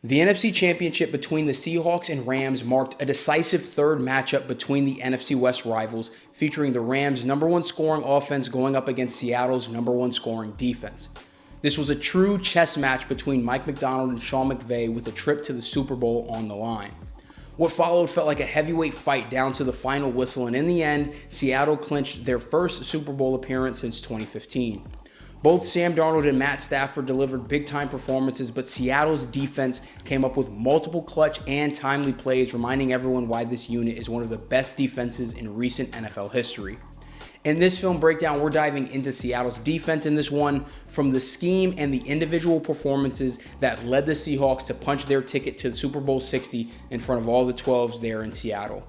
The NFC Championship between the Seahawks and Rams marked a decisive third matchup between the NFC West rivals, featuring the Rams' #1 scoring offense going up against Seattle's #1 scoring defense. This was a true chess match between Mike Macdonald and Sean McVay, with a trip to the Super Bowl on the line. What followed felt like a heavyweight fight down to the final whistle, and in the end, Seattle clinched their first Super Bowl appearance since 2015. Both Sam Darnold and Matt Stafford delivered big-time performances, but Seattle's defense came up with multiple clutch and timely plays, reminding everyone why this unit is one of the best defenses in recent NFL history. In this film breakdown, we're diving into Seattle's defense in this one, from the scheme and the individual performances that led the Seahawks to punch their ticket to Super Bowl 60 in front of all the 12s there in Seattle.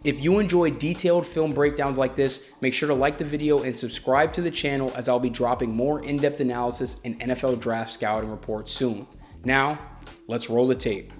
If you enjoy detailed film breakdowns like this, make sure to like the video and subscribe to the channel, as I'll be dropping more in-depth analysis and NFL draft scouting reports soon. Now, let's roll the tape.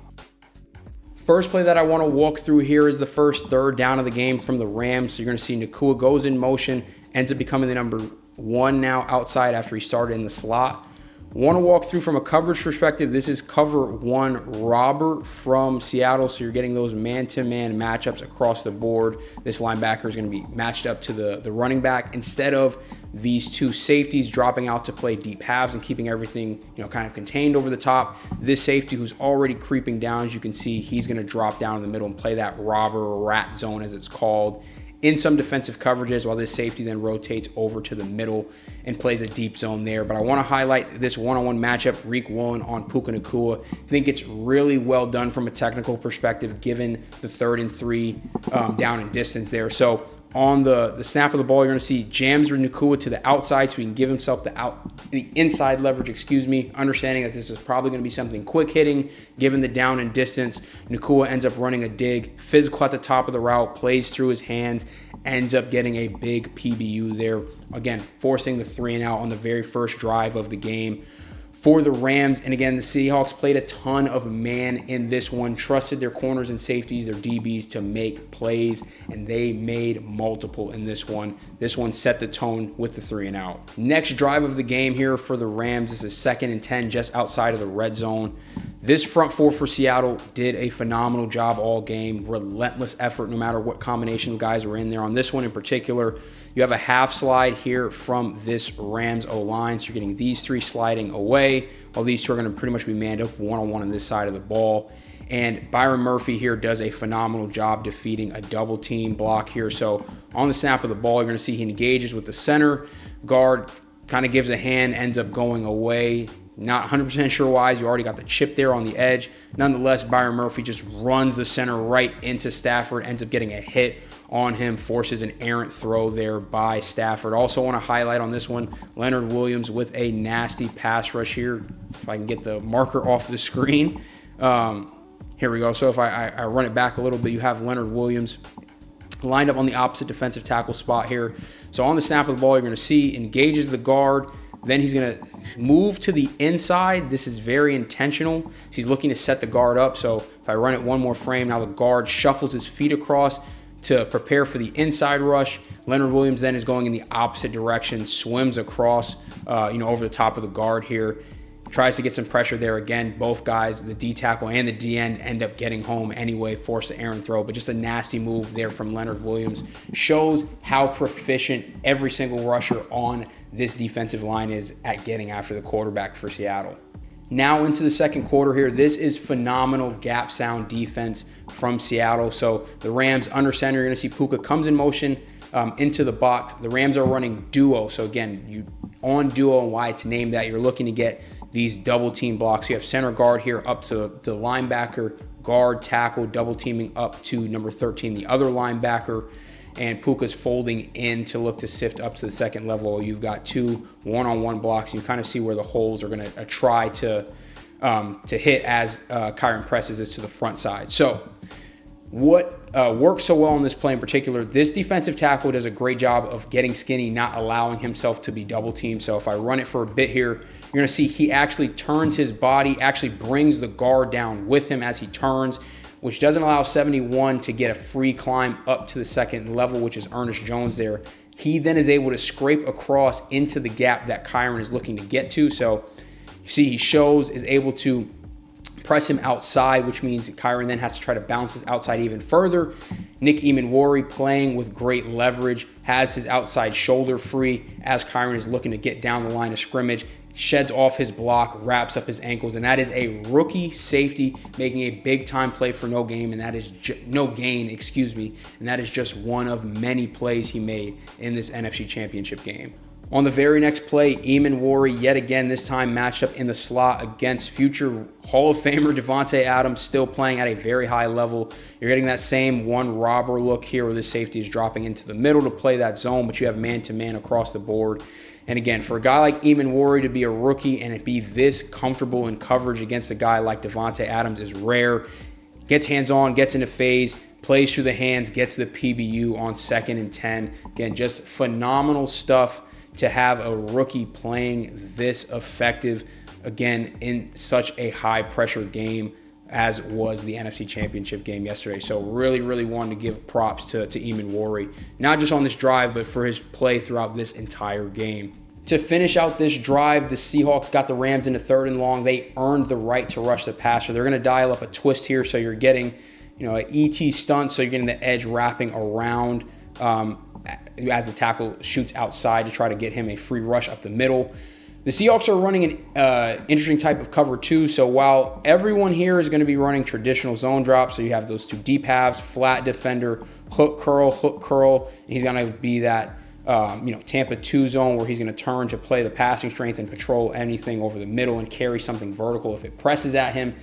First play that I want to walk through here is the first third down of the game from the Rams. So you're going to see Nacua goes in motion, ends up becoming the #1 now outside after he started in the slot. Want to walk through from a coverage perspective. This is cover 1 Robert from Seattle, so you're getting those man-to-man matchups across the board. This linebacker is going to be matched up to the running back instead of these two safeties dropping out to play deep halves and keeping everything kind of contained over the top. This safety, who's already creeping down, as you can see, he's going to drop down in the middle and play that robber or rat zone, as it's called, in some defensive coverages, while this safety then rotates over to the middle and plays a deep zone there. But I want to highlight this one-on-one matchup, Reek Woolen on Puka Nacua. I think it's really well done from a technical perspective, given the 3rd and 3 down and distance there. So on the snap of the ball, you're going to see jams Nacua to the outside so he can give himself the inside leverage, understanding that this is probably going to be something quick hitting, given the down and distance. Nacua ends up running a dig, physical at the top of the route, plays through his hands, ends up getting a big PBU there, again, forcing the 3 and out on the very first drive of the game for the Rams. And again, the Seahawks played a ton of man in this one, trusted their corners and safeties, their DBs, to make plays, and they made multiple in this one. This one set the tone with the 3 and out. Next drive of the game here for the Rams. This is 2nd and 10, just outside of the red zone. This front 4 for Seattle did a phenomenal job all game. Relentless effort, no matter what combination of guys were in there. On this one in particular, you have a half slide here from this Rams O-line. So you're getting these 3 sliding away, while these 2 are going to pretty much be manned up one-on-one on this side of the ball. And Byron Murphy here does a phenomenal job defeating a double team block here. So on the snap of the ball, you're going to see he engages with the center guard, kind of gives a hand, ends up going away. Not 100% sure why, you already got the chip there on the edge. Nonetheless, Byron Murphy just runs the center right into Stafford, ends up getting a hit on him, forces an errant throw there by Stafford. Also want to highlight on this one, Leonard Williams with a nasty pass rush here. If I can get the marker off the screen. Here we go. So if I run it back a little bit, you have Leonard Williams lined up on the opposite defensive tackle spot here. So on the snap of the ball, you're going to see engages the guard. Then he's going to move to the inside. This is very intentional. So he's looking to set the guard up. So if I run it one more frame, now the guard shuffles his feet across to prepare for the inside rush. Leonard Williams then is going in the opposite direction, swims across, over the top of the guard here. Tries to get some pressure there again. Both guys, the D tackle and the D end, end up getting home anyway, force the errant throw. But just a nasty move there from Leonard Williams. Shows how proficient every single rusher on this defensive line is at getting after the quarterback for Seattle. Now into the second quarter here. This is phenomenal gap sound defense from Seattle. So the Rams under center, you're going to see Puka comes in motion into the box. The Rams are running duo. So again, on duo, and why it's named that, you're looking to get these double team blocks. You have center guard here up to the linebacker, guard, tackle, double teaming up to number 13, the other linebacker. And Puka's folding in to look to sift up to the second level. You've got 2 one-on-one blocks. You kind of see where the holes are going to try to hit as Kyron presses it to the front side. So what works so well in this play in particular, this defensive tackle does a great job of getting skinny, not allowing himself to be double teamed. So if I run it for a bit here, you're going to see he actually turns his body, actually brings the guard down with him as he turns, which doesn't allow 71 to get a free climb up to the second level, which is Ernest Jones there. He then is able to scrape across into the gap that Kyron is looking to get to. So you see he is able to press him outside, which means Kyron then has to try to bounce his outside even further. Nick Emmanwori playing with great leverage, has his outside shoulder free as Kyron is looking to get down the line of scrimmage, sheds off his block, wraps up his ankles, and that is a rookie safety making a big-time play for no gain, and that is no gain, and that is just one of many plays he made in this NFC Championship game. On the very next play, Emmanwori, yet again, this time matched up in the slot against future Hall of Famer Davante Adams, still playing at a very high level. You're getting that same one robber look here where the safety is dropping into the middle to play that zone, but you have man-to-man across the board. And again, for a guy like Emmanwori to be a rookie and be this comfortable in coverage against a guy like Davante Adams is rare. Gets hands-on, gets into phase, plays through the hands, gets the PBU on 2nd and 10. Again, just phenomenal stuff to have a rookie playing this effective, again, in such a high-pressure game as was the NFC Championship game yesterday. So really, really wanted to give props to Emmanwori, not just on this drive, but for his play throughout this entire game. To finish out this drive, the Seahawks got the Rams into 3rd and long. They earned the right to rush the passer. They're going to dial up a twist here, so you're getting, an ET stunt, so you're getting the edge wrapping around as the tackle shoots outside to try to get him a free rush up the middle. The Seahawks are running an interesting type of cover too. So while everyone here is going to be running traditional zone drops, so you have those two deep halves, flat defender, hook curl, and he's going to be that Tampa 2 zone where he's going to turn to play the passing strength and patrol anything over the middle and carry something vertical if it presses at him.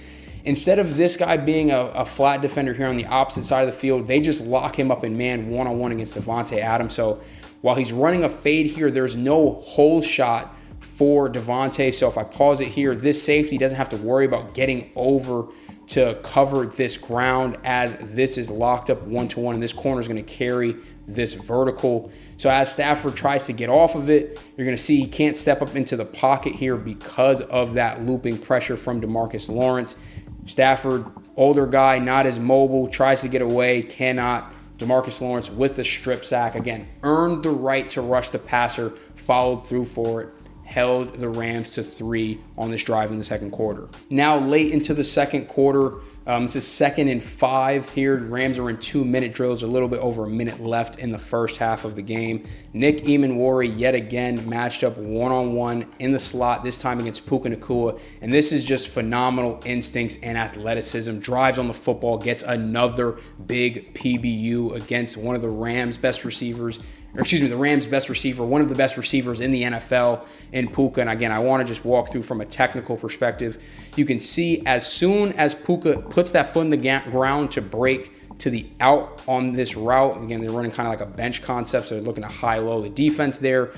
Instead of this guy being a flat defender here on the opposite side of the field, they just lock him up in man one-on-one against Davante Adams. So while he's running a fade here, there's no hole shot for Davante. So if I pause it here, this safety doesn't have to worry about getting over to cover this ground as this is locked up one-to-one, and this corner is going to carry this vertical. So as Stafford tries to get off of it, you're going to see he can't step up into the pocket here because of that looping pressure from DeMarcus Lawrence. Stafford, older guy, not as mobile, tries to get away, cannot. DeMarcus Lawrence with the strip sack, again, earned the right to rush the passer, followed through for it, held the Rams to 3 on this drive in the second quarter. Now late into the second quarter, this is 2nd and 5 here. Rams are in 2-minute drills, a little bit over a minute left in the first half of the game. Nick Emmanwori yet again matched up one-on-one in the slot, this time against Puka Nacua. And this is just phenomenal instincts and athleticism. Drives on the football, gets another big PBU against one of the Rams' best receivers, the Rams' best receiver, one of the best receivers in the NFL in Puka. And again, I want to just walk through from a technical perspective. You can see as soon as Puka puts that foot in the ground to break to the out on this route, again, they're running kind of like a bench concept, so they're looking to high-low the defense there.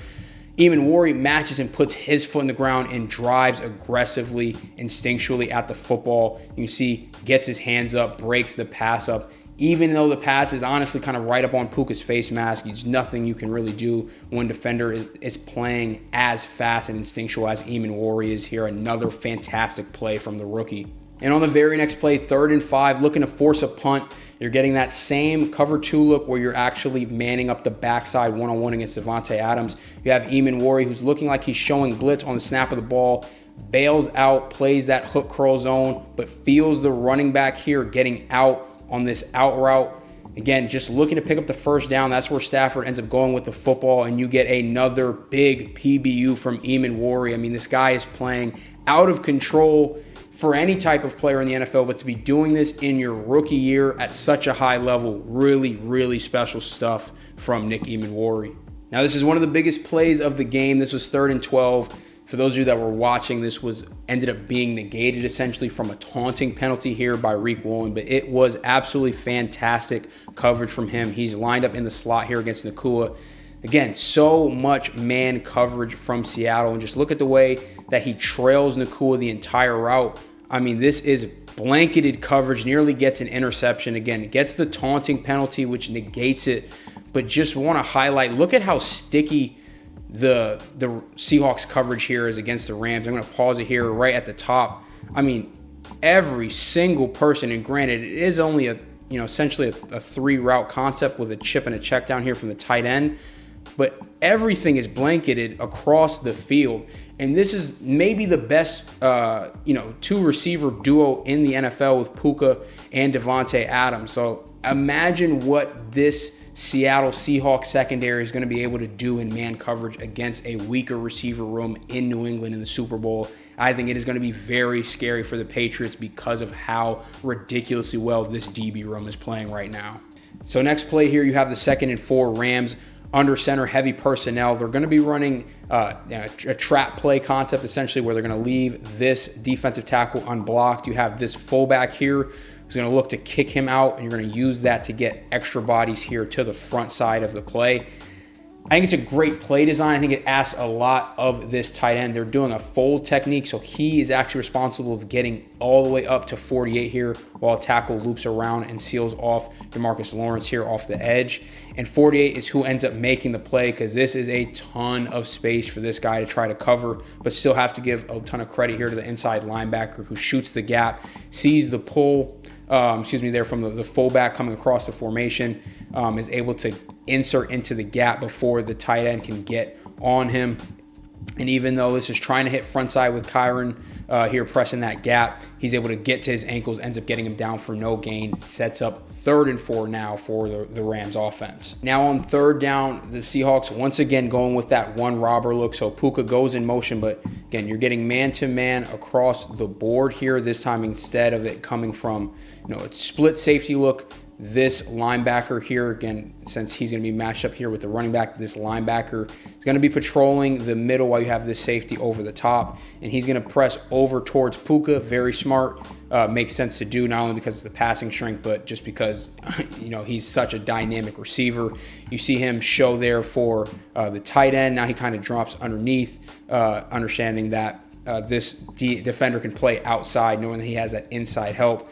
Emmanwori matches and puts his foot in the ground and drives aggressively, instinctually at the football. You see, gets his hands up, breaks the pass up. Even though the pass is honestly kind of right up on Puka's face mask, there's nothing you can really do when defender is playing as fast and instinctual as Emmanwori is here. Another fantastic play from the rookie. And on the very next play, 3rd and 5, looking to force a punt. You're getting that same cover 2 look where you're actually manning up the backside one-on-one against Davante Adams. You have Emmanwori, who's looking like he's showing blitz on the snap of the ball, bails out, plays that hook curl zone, but feels the running back here getting out on this out route. Again, just looking to pick up the first down. That's where Stafford ends up going with the football, and you get another big PBU from Emmanwori. I mean, this guy is playing out of control for any type of player in the NFL, but to be doing this in your rookie year at such a high level, really, really special stuff from Nick Emmanwori. Now, this is one of the biggest plays of the game. This was 3rd and 12. For those of you that were watching, this ended up being negated essentially from a taunting penalty here by Reek Woolen, but it was absolutely fantastic coverage from him. He's lined up in the slot here against Nacua. Again, so much man coverage from Seattle, and just look at the way that he trails Nacua the entire route. I mean, this is blanketed coverage, nearly gets an interception. Again, gets the taunting penalty, which negates it, but just want to highlight, look at how sticky the Seahawks coverage here is against the Rams. I'm going to pause it here right at the top. I mean, every single person, and granted, it is only essentially a 3-route concept with a chip and a check down here from the tight end, but everything is blanketed across the field. And this is maybe the best, two receiver duo in the NFL with Puka and Devontae Adams. So imagine what this Seattle Seahawks secondary is going to be able to do in man coverage against a weaker receiver room in New England in the Super Bowl. I think it is going to be very scary for the Patriots because of how ridiculously well this DB room is playing right now. So next play here, you have the 2nd and 4 Rams under center, heavy personnel. They're going to be running a trap play concept, essentially, where they're going to leave this defensive tackle unblocked. You have this fullback here who's going to look to kick him out, and you're going to use that to get extra bodies here to the front side of the play. I think it's a great play design. I think it asks a lot of this tight end. They're doing a fold technique, so he is actually responsible for getting all the way up to 48 here while a tackle loops around and seals off DeMarcus Lawrence here off the edge. And 48 is who ends up making the play, because this is a ton of space for this guy to try to cover, but still have to give a ton of credit here to the inside linebacker who shoots the gap, sees the pull, there from the fullback coming across the formation, is able to insert into the gap before the tight end can get on him. And even though this is trying to hit front side with Kyron here pressing that gap, he's able to get to his ankles, ends up getting him down for no gain, sets up 3rd and 4 now for the Rams offense. Now on 3rd down, the Seahawks once again going with that one robber look. So Puka goes in motion, but again, you're getting man-to-man across the board here. This time, instead of it coming from a split safety look, this linebacker here, again, since he's going to be matched up here with the running back, this linebacker is going to be patrolling the middle while you have this safety over the top, and he's going to press over towards Puka. Very smart. Makes sense to do, not only because it's the passing shrink, but just because he's such a dynamic receiver. You see him show there for the tight end. Now he kind of drops underneath, understanding that this defender can play outside, knowing that he has that inside help.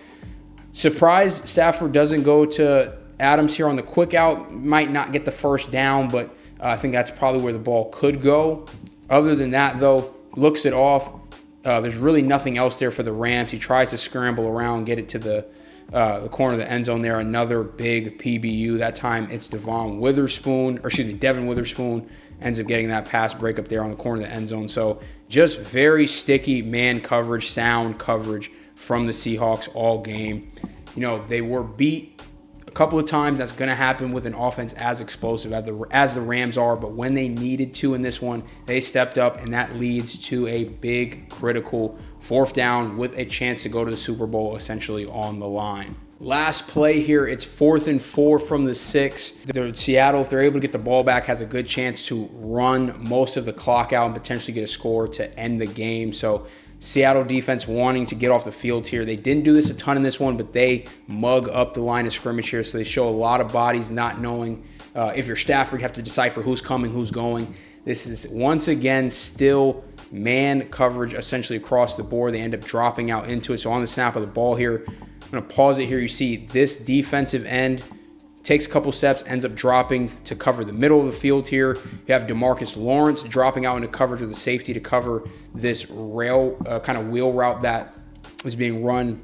Surprised Stafford doesn't go to Adams here on the quick out. Might not get the first down, but I think that's probably where the ball could go. Other than that, though, looks it off. There's really nothing else there for the Rams. He tries to scramble around, get it to the corner of the end zone there. Another big PBU. That time it's Devin Witherspoon ends up getting that pass breakup there on the corner of the end zone. So just very sticky man coverage, sound coverage from the Seahawks all game. They were beat a couple of times. That's going to happen with an offense as explosive as the Rams are. But when they needed to in this one, they stepped up, and that leads to a big, critical 4th down with a chance to go to the Super Bowl essentially on the line. Last play here, it's 4th and 4 from the 6. Seattle, if they're able to get the ball back, has a good chance to run most of the clock out and potentially get a score to end the game. So Seattle defense wanting to get off the field here. They didn't do this a ton in this one, but they mug up the line of scrimmage here. So they show a lot of bodies, not knowing if you're Stafford, you have to decipher who's coming, who's going. This is once again still man coverage essentially across the board. They end up dropping out into it. So on the snap of the ball here, I'm going to pause it here. You see this defensive end takes a couple steps, ends up dropping to cover the middle of the field here. You have DeMarcus Lawrence dropping out into coverage with a safety to cover this rail kind of wheel route that is being run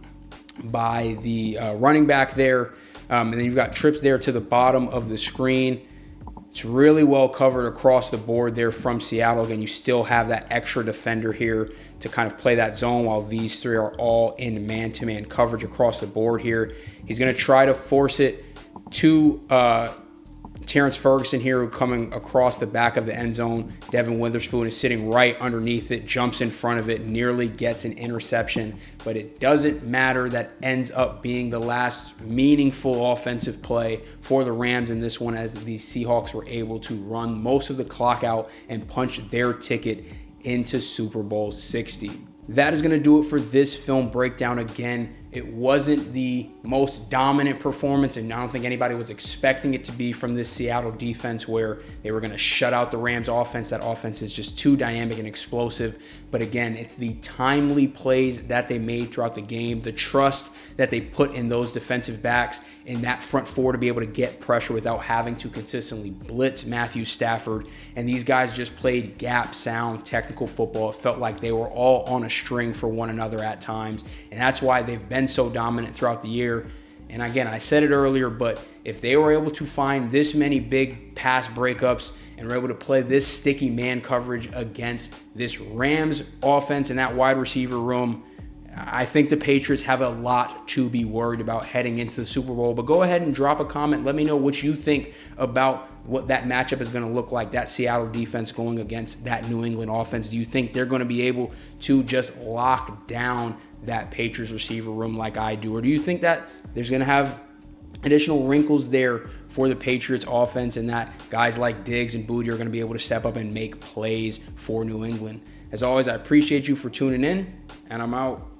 by the running back there. And then you've got trips there to the bottom of the screen. It's really well covered across the board there from Seattle. Again, you still have that extra defender here to kind of play that zone while these three are all in man-to-man coverage across the board here. He's going to try to force it to Terrence Ferguson here, coming across the back of the end zone. Devin Witherspoon is sitting right underneath it, jumps in front of it, nearly gets an interception, but it doesn't matter. That ends up being the last meaningful offensive play for the Rams in this one, as the Seahawks were able to run most of the clock out and punch their ticket into Super Bowl 60. That is going to do it for this film breakdown. Again, it wasn't the most dominant performance, and I don't think anybody was expecting it to be from this Seattle defense, where they were going to shut out the Rams offense. That offense is just too dynamic and explosive. But again, it's the timely plays that they made throughout the game, the trust that they put in those defensive backs in that front four to be able to get pressure without having to consistently blitz Matthew Stafford. And these guys just played gap sound technical football. It felt like they were all on a string for one another at times, and that's why they've been so dominant throughout the year. And again, I said it earlier, but if they were able to find this many big pass breakups and were able to play this sticky man coverage against this Rams offense and that wide receiver room, I think the Patriots have a lot to be worried about heading into the Super Bowl. But go ahead and drop a comment. Let me know what you think about what that matchup is going to look like, that Seattle defense going against that New England offense. Do you think they're going to be able to just lock down that Patriots receiver room like I do? Or do you think that there's going to have additional wrinkles there for the Patriots offense and that guys like Diggs and Booty are going to be able to step up and make plays for New England? As always, I appreciate you for tuning in, and I'm out.